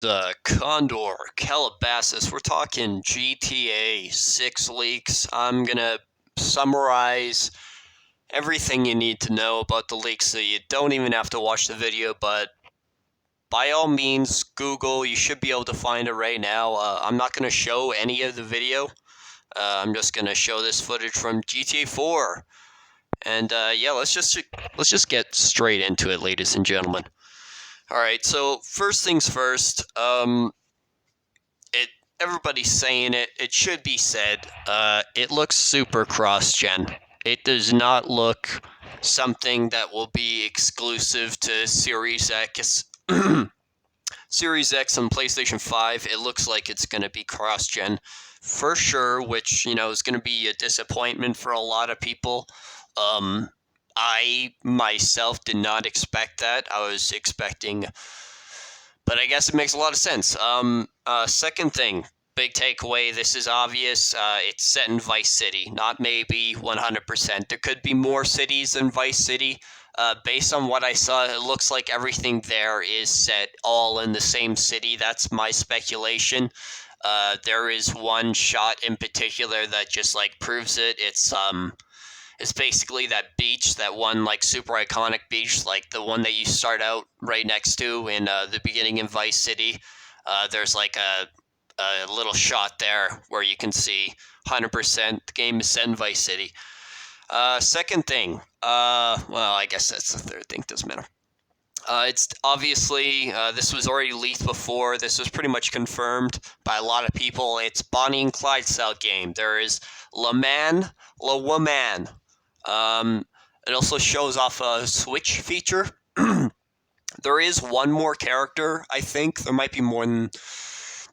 The Condor, Calabasas. We're talking GTA 6 leaks. I'm gonna summarize everything you need to know about the leaks so you don't even have to watch the video, but by all means, Google, you should be able to find it right now. I'm not gonna show any of the video. I'm just gonna show this footage from GTA 4. And yeah, let's just get straight into it, ladies and gentlemen. All right, so first things first. It everybody's saying it. It should be said. It looks super cross-gen. It does not look something that will be exclusive to Series X. Series X and PlayStation 5. It looks like it's going to be cross-gen for sure, which is going to be a disappointment for a lot of people. I myself did not expect that. I was expecting, but I guess it makes a lot of sense. Second thing, big takeaway. This is obvious. It's set in Vice City, not maybe 100%. There could be more cities than Vice City. Based on what I saw, it looks like everything there is set all in the same city. That's my speculation. There is one shot in particular that just like proves it. It's basically that beach, that one like super iconic beach, like the one that you start out right next to in the beginning in Vice City. There's like a little shot there where you can see 100% the game is set in Vice City. Second thing, well, I guess that's the third thing, doesn't matter. It's obviously, this was already leaked before. This was pretty much confirmed by a lot of people. It's Bonnie and Clyde style game. There is La Man, La Woman. It also shows off a Switch feature. There is one more character, I think. There might be more than...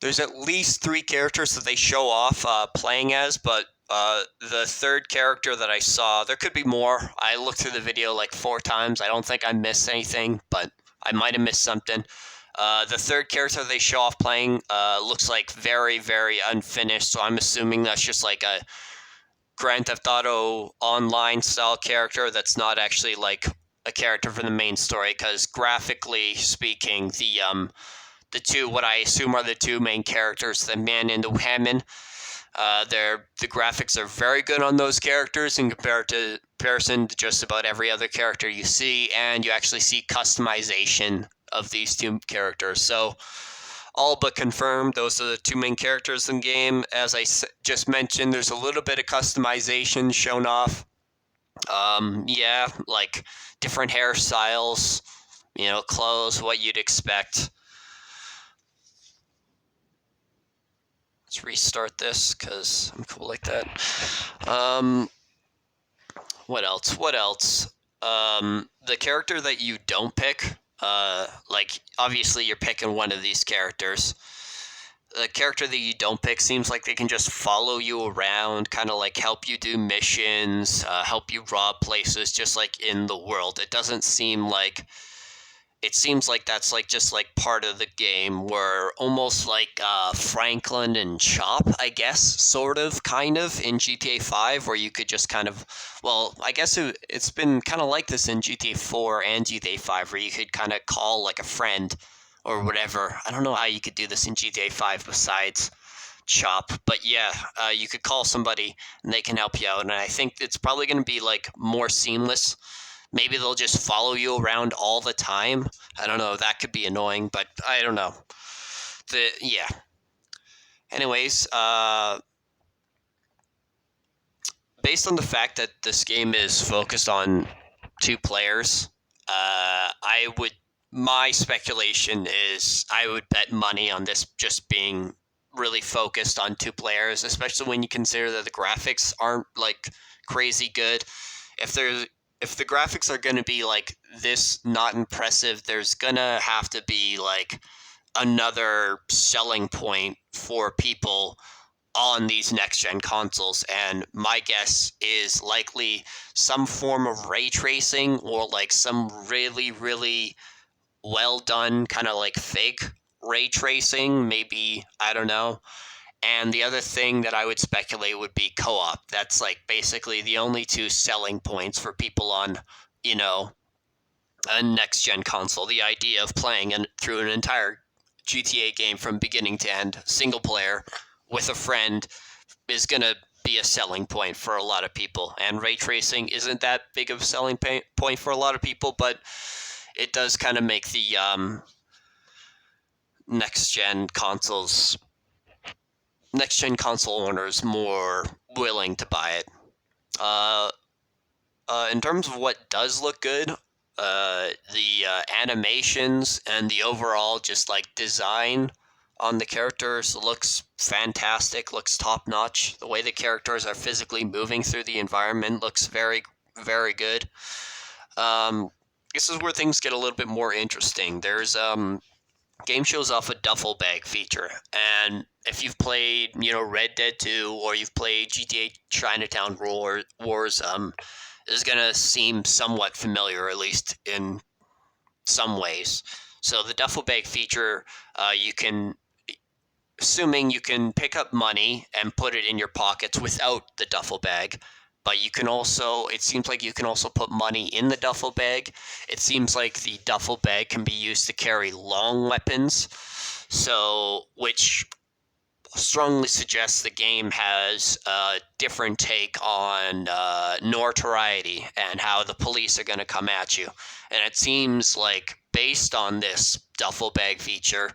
There's at least 3 characters that they show off playing as, but the third character that I saw, there could be more. I looked through the video like 4 times. I don't think I missed anything, but I might have missed something. The third character they show off playing looks like very, very unfinished, so I'm assuming that's just like a Grand Theft Auto Online style character that's not actually like a character from the main story, because graphically speaking, the two, what I assume are the 2 main characters, the man and the woman, the graphics are very good on those characters in comparison to just about every other character you see, and you actually see customization of these 2 characters. So all but confirmed, those are the 2 main characters in the game. As I just mentioned, there's a little bit of customization shown off. Yeah, like different hairstyles, clothes, what you'd expect. Let's restart this because I'm cool like that. What else? The character that you don't pick, like obviously you're picking one of these characters. The character that you don't pick seems like they can just follow you around, kind of like help you do missions, help you rob places, just like in the world. It seems like that's like just like part of the game, where almost like Franklin and Chop, I guess, sort of, kind of, in GTA 5, where you could just kind of, well, I guess it's been kind of like this in GTA 4 and GTA 5, where you could kind of call like a friend or whatever. I don't know how you could do this in GTA 5 besides Chop, but yeah, you could call somebody and they can help you out, and I think it's probably going to be like more seamless. Maybe they'll just follow you around all the time. I don't know. That could be annoying, but I don't know. Yeah. Anyways, based on the fact that this game is focused on 2 players, my speculation is I would bet money on this just being really focused on 2 players, especially when you consider that the graphics aren't like crazy good. If the graphics are going to be like this not impressive, there's going to have to be like another selling point for people on these next-gen consoles, and my guess is likely some form of ray tracing, or like some really, really well done kind of like fake ray tracing, maybe, I don't know. And the other thing that I would speculate would be co-op. That's like basically the only 2 selling points for people on, a next-gen console. The idea of playing through an entire GTA game from beginning to end, single player, with a friend, is going to be a selling point for a lot of people. And ray tracing isn't that big of a selling point for a lot of people, but it does kind of make the next-gen console owners more willing to buy it. In terms of what does look good, the animations and the overall just like design on the characters looks fantastic, looks top notch. The way the characters are physically moving through the environment looks very, very good. This is where things get a little bit more interesting. There's game shows off a duffel bag feature, and if you've played, Red Dead 2 or you've played GTA Chinatown Wars, this is gonna seem somewhat familiar, at least in some ways. So the duffel bag feature, assuming you can pick up money and put it in your pockets without the duffel bag, but it seems like you can also put money in the duffel bag. It seems like the duffel bag can be used to carry long weapons, which strongly suggests the game has a different take on notoriety and how the police are going to come at you. And it seems like, based on this duffel bag feature,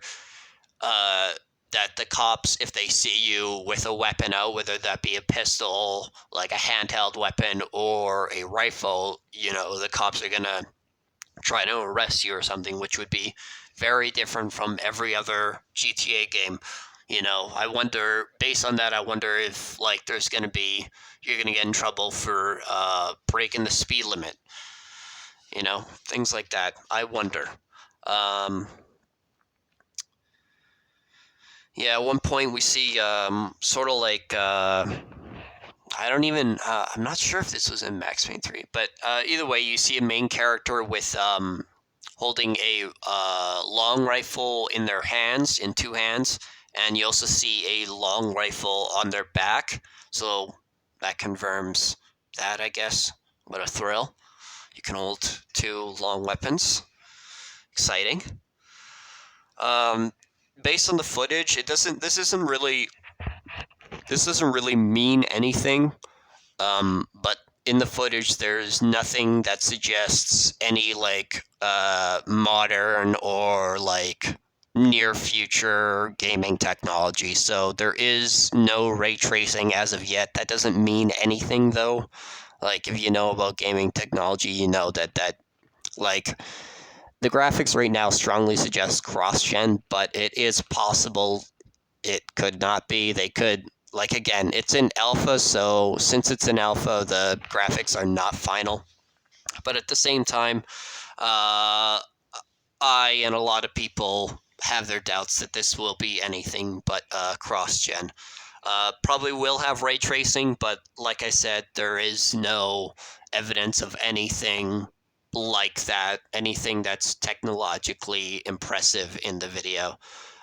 that the cops, if they see you with a weapon out, whether that be a pistol, like a handheld weapon, or a rifle, the cops are going to try to arrest you or something, which would be very different from every other GTA game. I wonder, based on that, if you're going to get in trouble for breaking the speed limit. Things like that. I wonder. Yeah, at one point we see sort of like I'm not sure if this was in Max Payne 3, but either way, you see a main character with holding a long rifle in two hands, and you also see a long rifle on their back. So that confirms that, I guess. What a thrill. You can hold two long weapons. Exciting. Based on the footage, this doesn't really mean anything. But in the footage, there's nothing that suggests any modern or near future gaming technology. So there is no ray tracing as of yet. That doesn't mean anything, though. If you know about gaming technology, you know that the graphics right now strongly suggest cross-gen, but it is possible it could not be. They could, again, it's in alpha, so since it's in alpha, the graphics are not final. But at the same time, I and a lot of people have their doubts that this will be anything but cross-gen. Probably will have ray tracing, but like I said, there is no evidence of anything like that, anything that's technologically impressive in the video.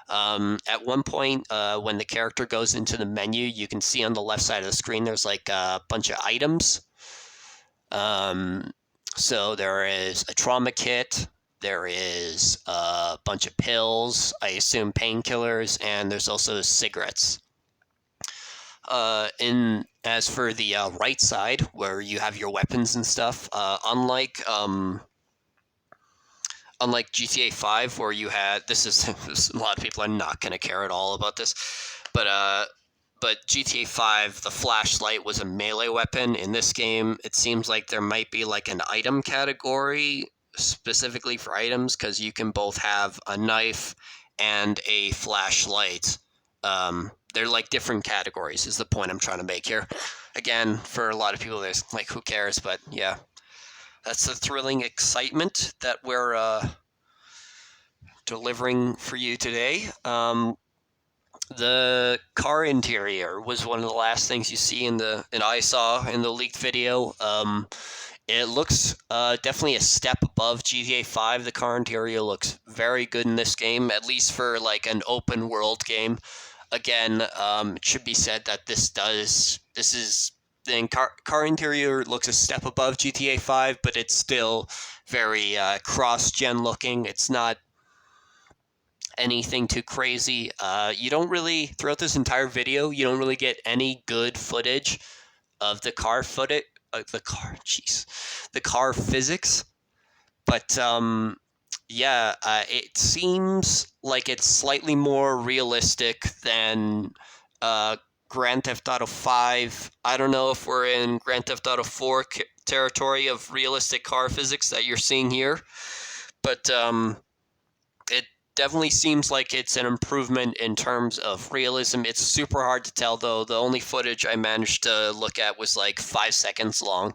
At one point, when the character goes into the menu, you can see on the left side of the screen there's a bunch of items. So there is a trauma kit, there is a bunch of pills, I assume painkillers, and there's also cigarettes. As for the right side, where you have your weapons and stuff, unlike GTA 5, where you had a lot of people are not going to care at all about this, but GTA 5, the flashlight was a melee weapon. In this game, it seems like there might be an item category specifically for items, because you can both have a knife and a flashlight. They're different categories is the point I'm trying to make here. Again, for a lot of people, there's who cares? But yeah, that's the thrilling excitement that we're delivering for you today. The car interior was one of the last things you see and I saw in the leaked video. It looks definitely a step above GTA 5. The car interior looks very good in this game, at least for an open world game. Again, it should be said that car interior looks a step above GTA 5, but it's still very cross-gen looking. It's not anything too crazy. You don't really, throughout this entire video, you don't really get any good footage of the car footage, the car physics. But yeah, it seems like it's slightly more realistic than Grand Theft Auto 5. I don't know if we're in Grand Theft Auto 4 territory of realistic car physics that you're seeing here, but it definitely seems like it's an improvement in terms of realism. It's super hard to tell, though. The only footage I managed to look at was like 5 seconds long.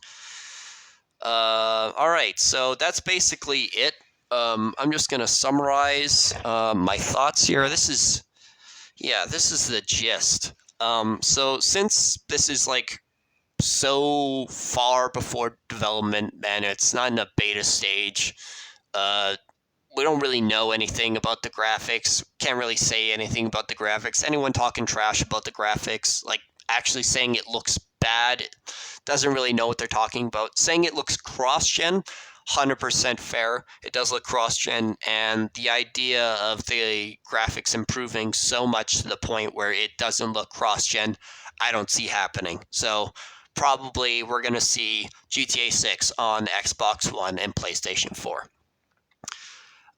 All right, so that's basically it. I'm just gonna summarize my thoughts here. This is the gist. So since this is like so far before development and it's not in a beta stage, we don't really know anything about the graphics. Can't really say anything about the graphics. Anyone talking trash about the graphics, like actually saying it looks bad, doesn't really know what they're talking about. Saying it looks cross-gen, 100% fair. It does look cross-gen, and the idea of the graphics improving so much to the point where it doesn't look cross-gen, I don't see happening. So probably we're going to see GTA 6 on Xbox One and PlayStation 4.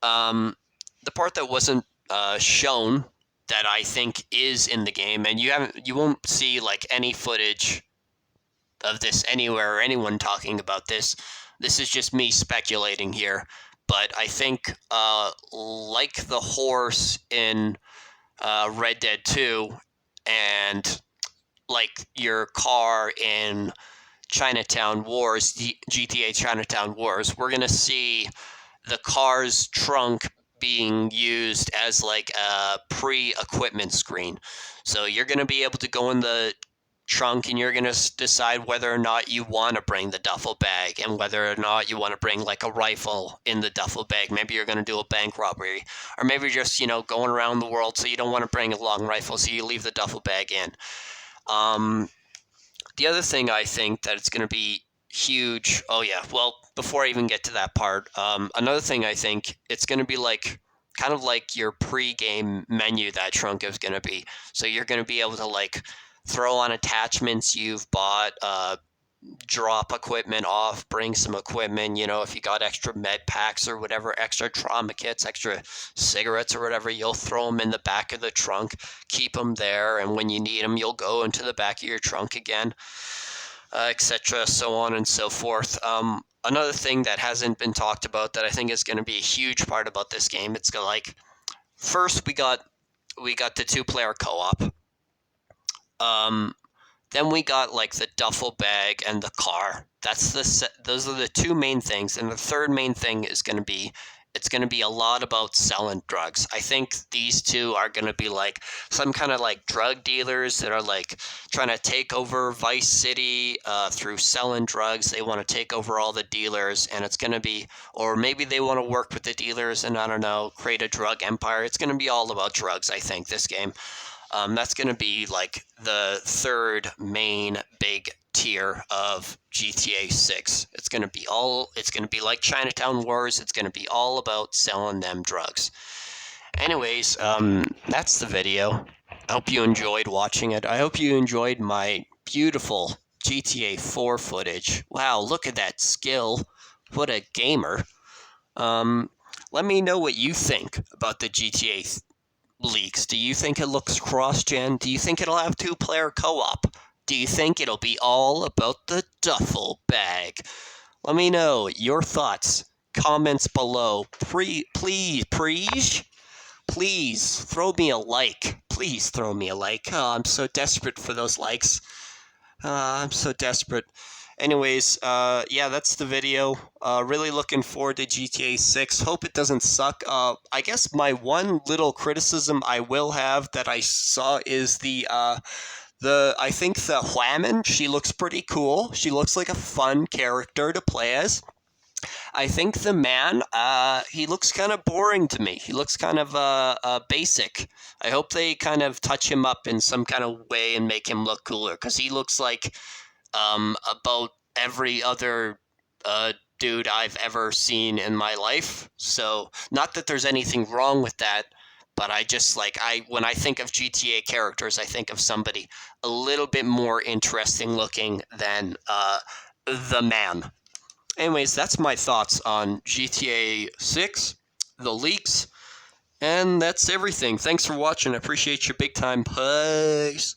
The part that wasn't shown that I think is in the game, and you won't see like any footage of this anywhere or anyone talking about this. This is just me speculating here, but I think like the horse in Red Dead 2 and like your car in Chinatown Wars, GTA Chinatown Wars, we're going to see the car's trunk being used as like a pre-equipment screen. So you're going to be able to go in the trunk and you're going to decide whether or not you want to bring the duffel bag and whether or not you want to bring like a rifle in the duffel bag. Maybe you're going to do a bank robbery, or maybe you're just, going around the world, so you don't want to bring a long rifle, so you leave the duffel bag in. The other thing I think that it's going to be huge. Oh yeah. Well, before I even get to that part, another thing I think it's going to be like kind of like your pre-game menu that trunk is going to be. So you're going to be able to like throw on attachments you've bought, drop equipment off, bring some equipment, if you got extra med packs or whatever, extra trauma kits, extra cigarettes or whatever, you'll throw them in the back of the trunk, keep them there, and when you need them, you'll go into the back of your trunk again, etc., so on and so forth. Another thing that hasn't been talked about that I think is going to be a huge part about this game, it's going to like, first we got the 2-player co-op. Then we got like the duffel bag and the car. Those are the two main things, and the third main thing is going to be, it's going to be a lot about selling drugs. I think these two are going to be like some kind of like drug dealers that are like trying to take over Vice City through selling drugs. They want to take over all the dealers, and it's going to be, or maybe they want to work with the dealers and, I don't know, create a drug empire. It's going to be all about drugs, I think, this game. That's going to be like the third main big tier of GTA 6. It's going to be like Chinatown Wars. It's going to be all about selling them drugs. Anyways, that's the video. I hope you enjoyed watching it. I hope you enjoyed my beautiful GTA 4 footage. Wow, look at that skill. What a gamer. Let me know what you think about the GTA leaks. Do you think it looks cross-gen? Do you think it'll have 2-player co-op? Do you think it'll be all about the duffel bag? Let me know your thoughts. Comments below. Please throw me a like. Please throw me a like. Oh, I'm so desperate for those likes. I'm so desperate. Anyways, yeah, that's the video. Really looking forward to GTA 6. Hope it doesn't suck. I guess my one little criticism I will have that I saw is I think the Huaman, she looks pretty cool. She looks like a fun character to play as. I think the man, he looks kind of boring to me. He looks kind of basic. I hope they kind of touch him up in some kind of way and make him look cooler, because he looks like about every other dude I've ever seen in my life. So, not that there's anything wrong with that, But I just when I think of GTA characters, I think of somebody a little bit more interesting looking than the man. Anyways, that's my thoughts on GTA 6, the leaks, and that's everything. Thanks for watching. I appreciate you big time. Peace.